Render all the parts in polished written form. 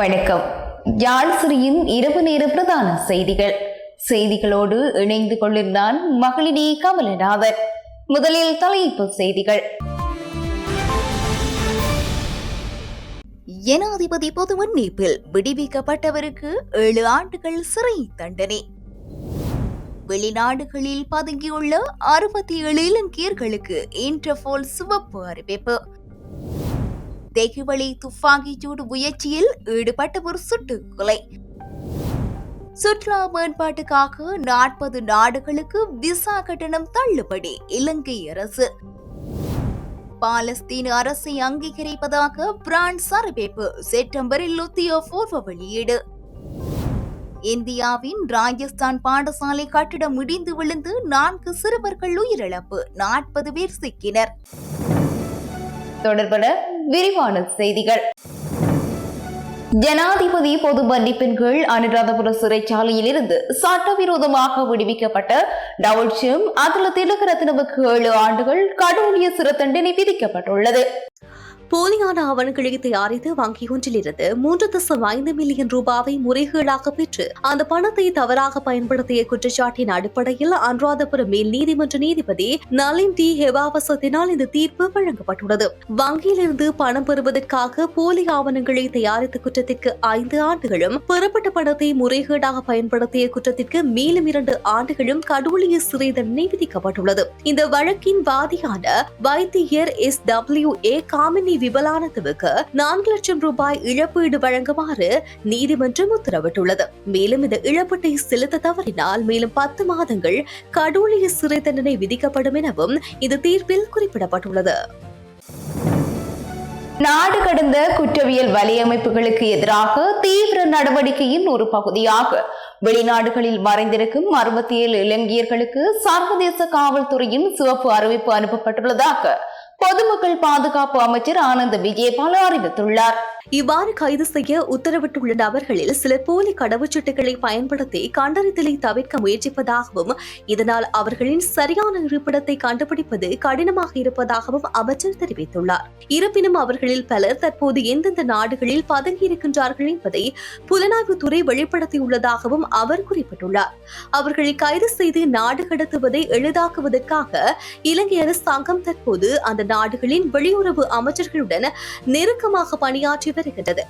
வணக்கம். யாழ்சிரியின் இரவு நேர பிரதான செய்திகளோடு இணைந்து கொள்ளுகிறான் மகளினி கமலநாதன். முதலில் தலைப்புச் செய்திகள். ஜனாதிபதி பொது மன்னிப்பில் விடுவிக்கப்பட்டவருக்கு 7 ஆண்டுகள் சிறை தண்டனை. வெளிநாடுகளில் பதுங்கியுள்ள 67 இலங்கையர்களுக்கு இன்டர்போல் சிவப்பு அறிவிப்பு. தெகுவளி துப்பாக்கிச்சூடு முயற்சியில் ஈடுபட்டவர் சுட்டுக் கொலை. சுற்றுலா மேம்பாட்டுக்காக 40 நாடுகளுக்கு விசா கட்டணம் தள்ளுபடி இலங்கை அரசு. பாலஸ்தீன அரசை அங்கீகரிப்பதாக பிரான்ஸ் அறிவிப்பு. செப்டம்பரில் உத்தியோகபூர்வ வெளியீடு. இந்தியாவின் ராஜஸ்தான் பாடசாலை கட்டிடம் இடிந்து விழுந்து 4 சிறுவர்கள் உயிரிழப்பு, 40 பேர் சிக்கினர். தொடர்பான விரிவான செய்திகள். ஜனாதிபதி பொது மன்னிப்பின் கீழ் அனுராதபுர சிறைச்சாலையில் இருந்து சட்டவிரோதமாக விடுவிக்கப்பட்ட டவுல்ஷம் அதுல திலகரத்னவுக்கு 7 ஆண்டுகள் கடூழிய சிறை தண்டனை விதிக்கப்பட்டுள்ளது. போலியான ஆவணங்களை தயாரித்து வங்கி ஒன்றிலிருந்து 3.5 மில்லியன் ரூபாவை முறைகேடாக பெற்று அந்த பணத்தை தவறாக பயன்படுத்திய குற்றச்சாட்டின் அடிப்படையில் அனுராதபுரம் மேல் நீதிமன்ற நீதிபதி நளின் டி ஹெவாவசத்தினால் இந்த தீர்ப்பு வழங்கப்பட்டுள்ளது. வங்கியிலிருந்து பணம் பெறுவதற்காக போலி ஆவணங்களை தயாரித்த குற்றத்திற்கு 5 ஆண்டுகளும், பெறப்பட்ட பணத்தை முறைகேடாக பயன்படுத்திய குற்றத்திற்கு மேலும் 2 ஆண்டுகளும் கடூழிய சிறை தண்டனை விதிக்கப்பட்டுள்ளது. இந்த வழக்கின் வாதியான வைத்தியர் SWA காமினி விபலானத்துவுக்கு 4 லட்சம் ரூபாய் இழப்பீடு வழங்குமாறு நீதிமன்றம் உத்தரவிட்டுள்ளது. மேலும் இந்த இழப்பீட்டை செலுத்த தவறினால் மேலும் 10 மாதங்கள் கடூழிய சிறை தண்டனை விதிக்கப்படும் எனவும் இந்த தீர்ப்பில் குறிப்பிடப்பட்டுள்ளது. நாடு கடந்த குற்றவியல் வலையமைப்புகளுக்கு எதிராக தீவிர நடவடிக்கையின் ஒரு பகுதியாக வெளிநாடுகளில் மறைந்திருக்கும் 67 இலங்கையர்களுக்கு சர்வதேச காவல்துறையின் சிவப்பு அறிவிப்பு அனுப்பப்பட்டுள்ளதாக பொதுமக்கள் பாதுகாப்பு அமைச்சர் ஆனந்த விஜயபால அறிவித்துள்ளார். இவ்வாறு கைது செய்ய உத்தரவிட்டுள்ள நபர்களில் சிலர் போலி கடவுச்சீட்டுகளை பயன்படுத்தி கண்டறிதலை தவிர்க்க முயற்சிப்பதாகவும், இதனால் அவர்களின் சரியான இருப்பிடத்தை கண்டுபிடிப்பது கடினமாக இருப்பதாகவும் அமைச்சர் தெரிவித்துள்ளார். இருப்பினும் அவர்களில் பலர் தற்போது எந்தெந்த நாடுகளில் பதுங்கியிருக்கின்றார்கள் என்பதை புலனாய்வுத்துறை வெளிப்படுத்தியுள்ளதாகவும் அவர் குறிப்பிட்டுள்ளார். அவர்களை கைது செய்து நாடு கடத்துவதை எளிதாக்குவதற்காக இலங்கை அரசாங்கம் தற்போது அந்த நாடுகளின் வெளியுறவு அமைச்சர்களுடன் நெருக்கமாக பணியாற்றி வருகின்றது.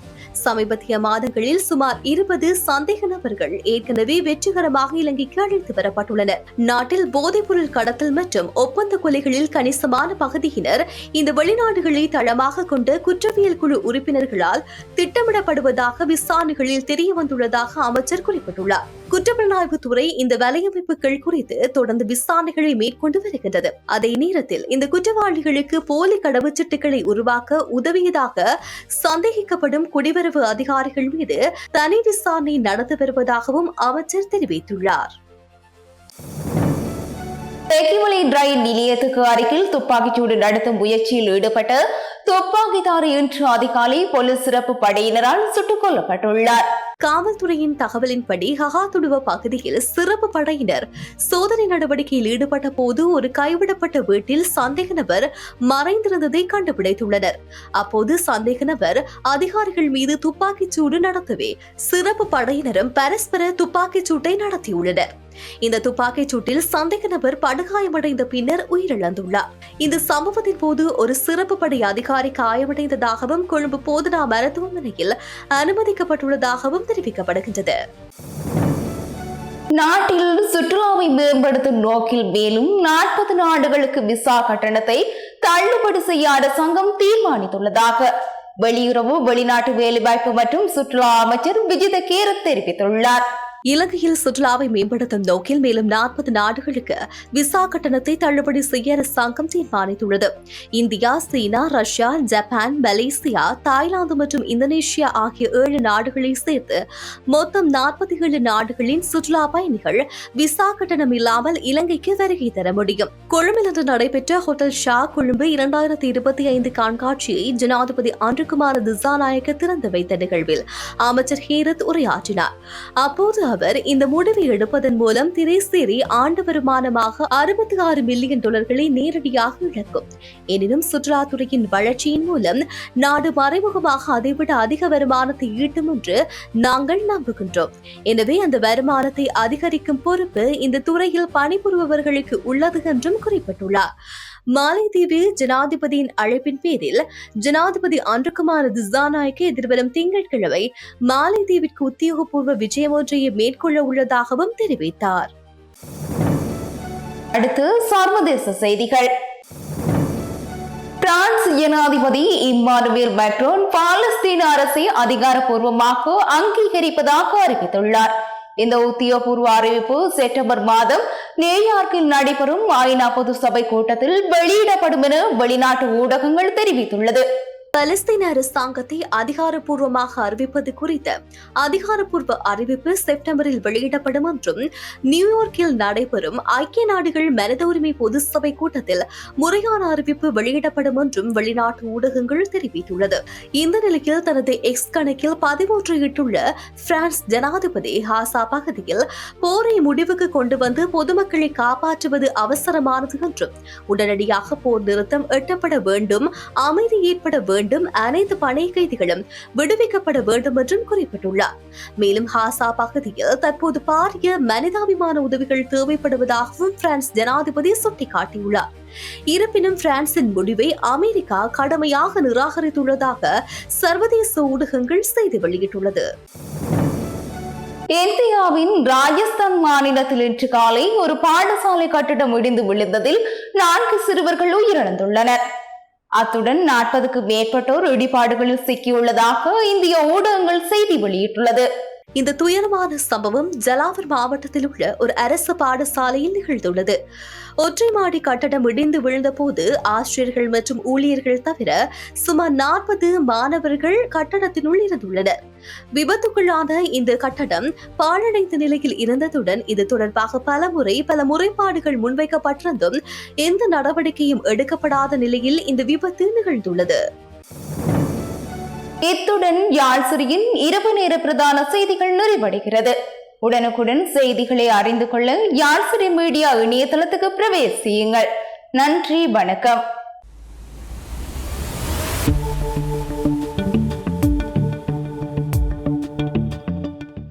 சமீபத்திய மாதங்களில் சுமார் 20 சந்தேக நபர்கள் ஏற்கனவே வெற்றிகரமாக இலங்கைக்கு அழைத்து வரப்பட்டுள்ளனர். நாட்டில் போதைப்பொருள் கடத்தல் மற்றும் ஒப்பந்த கொலைகளில் கணிசமான பகுதியினர் இந்த வெளிநாடுகளை தளமாக கொண்ட குற்றவியல் குழு உறுப்பினர்களால் திட்டமிடப்படுவதாக விசாரணைகளில் தெரிய வந்துள்ளதாக அமைச்சர் குறிப்பிட்டுள்ளார். குற்றப்புலனாய்வுத்துறை இந்த வலையமைப்புகள் குறித்து தொடர்ந்து விசாரணைகளை மேற்கொண்டு வருகின்றது. அதே நேரத்தில் இந்த குற்றவாளிகளுக்கு போலி கடவுச்சீட்டுகளை உருவாக்க உதவியதாக சந்தேகிக்கப்படும் குடிவரவு அதிகாரிகள் மீது தனி விசாரணை நடத்தி வருவதாகவும் அமைச்சர் தெரிவித்துள்ளார். தெகுவளி ரயில் நிலையத்துக்கு அருகில் துப்பாக்கிச்சூடு நடத்தும் முயற்சியில் ஈடுபட்ட துப்பாக்கிதாரி இன்று அதிகாலை போலீஸ் சிறப்பு படையினரால் சுட்டுக் கொல்லப்பட்டுள்ளார். காவல்துறையின் தகவலின்படி ஹகாதுடுவ பகுதியில் சிறப்பு படையினர் சோதனை நடவடிக்கையில் ஈடுபட்ட போது ஒரு கைவிடப்பட்ட வீட்டில் சந்தேக நபர் மறைந்திருந்ததை கண்டுபிடித்துள்ளனர். அப்போது சந்தேக நபர் அதிகாரிகள் மீது துப்பாக்கிச்சூடு நடத்தவே சிறப்பு படையினரும் பரஸ்பர துப்பாக்கிச்சூட்டை நடத்தியுள்ளனர். இந்த துப்பாக்கிச் சூட்டில் சந்தேக நபர் படுகாயமடைந்த பின்னர் உயிரிழந்துள்ளார். இந்த சம்பவத்தின் போது ஒரு சிறப்பு படை அதிகாரி காயமடைந்ததாகவும் கொழும்பு போதனா மருத்துவமனையில் அனுமதிக்கப்பட்டுள்ளதாகவும் தெரிவிக்கப்படுகின்றது. நாட்டில் சுற்றுலாவை மேம்படுத்தும் நோக்கில் மேலும் 40 நாடுகளுக்கு விசா கட்டணத்தை தள்ளுபடி செய்ய அரசாங்கம் தீர்மானித்துள்ளதாக வெளியுறவு, வெளிநாட்டு வேலைவாய்ப்பு மற்றும் சுற்றுலா அமைச்சர் விஜித கேரத் தெரிவித்துள்ளார். இலங்கையில் சுற்றுலாவை மேம்படுத்தும் நோக்கில் மேலும் 40 நாடுகளுக்கு விசா கட்டணத்தை தள்ளுபடி செய்ய அரசாங்கம் தீர்மானித்துள்ளது. இந்தியா, சீனா, ரஷ்யா, ஜப்பான், மலேசியா, தாய்லாந்து மற்றும் இந்தோனேஷியா ஆகிய 7 நாடுகளை சேர்த்து மொத்தம் 47 நாடுகளின் சுற்றுலா பயணிகள் விசா கட்டணம் இல்லாமல் இலங்கைக்கு வருகை தர முடியும். கொழும்பில் இன்று நடைபெற்ற ஹோட்டல் ஷா கொழும்பு 2025 கண்காட்சியை ஜனாதிபதி அன்றுகுமார திசாநாயக்க திறந்து வைத்த நிகழ்வில் அமைச்சர் ஹேரத் உரையாற்றினார். அப்போது அவர் இந்த முடிவை எடுப்பதன் மூலம் திரைசேரி ஆண்டு வருமானமாக $66 மில்லியன் நேரடியாக இழக்கும். எனினும் சுற்றுலாத்துறையின் வளர்ச்சியின் மூலம் நாடு மறைமுகமாக அதைவிட அதிக வருமானத்தை ஈட்டும் என்று நாங்கள் நம்புகின்றோம். எனவே அந்த வருமானத்தை அதிகரிக்கும் பொறுப்பு இந்த துறையில் பணிபுரிபவர்களுக்கு உள்ளது என்றும் குறிப்பிட்டுள்ளார். மாலைதீவு ஜனாதிபதியின் அழைப்பின் பேரில் ஜனாதிபதி அன்ருகுமார் திசாநாயக்க எதிர்வரும் திங்கட்கிழமை மாலைதீவிற்கு உத்தியோகபூர்வ விஜயம் ஒன்றையை மேற்கொள்ள உள்ளதாகவும் தெரிவித்தார். அடுத்து சர்வதேச செய்திகள். பிரான்ஸ் ஜனாதிபதி இம்மானுவேல் மேக்ரோன் பாலஸ்தீன அரசை அதிகாரப்பூர்வமாக அங்கீகரிப்பதாக அறிவித்துள்ளார். இந்த உத்தியோகபூர்வ அறிவிப்பு செப்டம்பர் மாதம் நியூயார்க்கில் நடைபெறும் ஐநா பொது சபை கூட்டத்தில் வெளியிடப்படும் என வெளிநாட்டு ஊடகங்கள் தெரிவித்துள்ளது. பலஸ்தீன அரசாங்கத்தை அதிகாரப்பூர்வமாக அறிவிப்பது குறித்த அதிகாரப்பூர்வ அறிவிப்பு செப்டம்பரில் வெளியிடப்படும் என்றும் நியூயார்க்கில் நடைபெறும் ஐக்கிய நாடுகள் மனித உரிமை பொது சபை கூட்டத்தில் முறையான அறிவிப்பு வெளியிடப்படும் என்றும் வெளிநாட்டு ஊடகங்கள் தெரிவித்துள்ளது. இந்த நிலையில் தனது எக்ஸ் கணக்கில் 13 இட்டுள்ள பிரான்ஸ் ஜனாதிபதி ஹாசா பகுதியில் போரை முடிவுக்கு கொண்டு வந்து பொதுமக்களை காப்பாற்றுவது அவசரமானது என்றும் உடனடியாக போர் நிறுத்தம் எட்டப்பட வேண்டும், அமைதி ஏற்பட வேண்டும், அனைத்து பணை கைதிகளும் விடுவிக்கப்பட வேண்டும் என்றும் குறிப்பிட்டுள்ளார். மேலும் ஹாசா பகுதியில் தற்போது பாரிய மனிதாபிமான உதவிகள் தேவைப்படுவதாகவும் பிரான்ஸ் ஜனாதிபதி சுட்டிக்காட்டியுள்ளார். இருப்பினும் பிரான்சின் முடிவை அமெரிக்கா கடுமையாக நிராகரித்துள்ளதாக சர்வதேச ஊடகங்கள் செய்தி வெளியிட்டுள்ளது. இந்தியாவின் ராஜஸ்தான் மாநிலத்தில் இன்று காலை ஒரு பாடசாலை கட்டிடம் இடிந்து விழுந்ததில் 4 சிறுவர்கள் உயிரிழந்துள்ளனர். அத்துடன் 40க்கும் மேற்பட்டோர் இடிபாடுகளில் சிக்கியுள்ளதாக இந்திய ஊடகங்கள் செய்தி வெளியிட்டுள்ளது. இந்த துயரமான சம்பவம் ஜலாவர் மாவட்டத்தில் உள்ள ஒரு அரசு பாடசாலையில் நிகழ்ந்துள்ளது. ஒற்றை மாடி கட்டடம் இடிந்து விழுந்த போது ஆசிரியர்கள் மற்றும் ஊழியர்கள் தவிர சுமார் 40 மாணவர்கள் கட்டடத்தினுள் இருந்துள்ளனர். விபத்துக்குள்ளான இந்த கட்டடம் பாழடைந்த நிலையில் இருந்ததுடன் இது தொடர்பாக பல முறைப்பாடுகள் முன்வைக்கப்பட்டிருந்தும் எந்த நடவடிக்கையும் எடுக்கப்படாத நிலையில் இந்த விபத்து நிகழ்ந்துள்ளது. இத்துடன் யாழ்சிரியின் இரவு நேர பிரதான செய்திகள் நிறைவடைகிறது. உடனுக்குடன் செய்திகளை அறிந்து கொள்ள யாழ்சிரி மீடியா இணையதளத்துக்கு பிரவேசியுங்கள். நன்றி, வணக்கம்.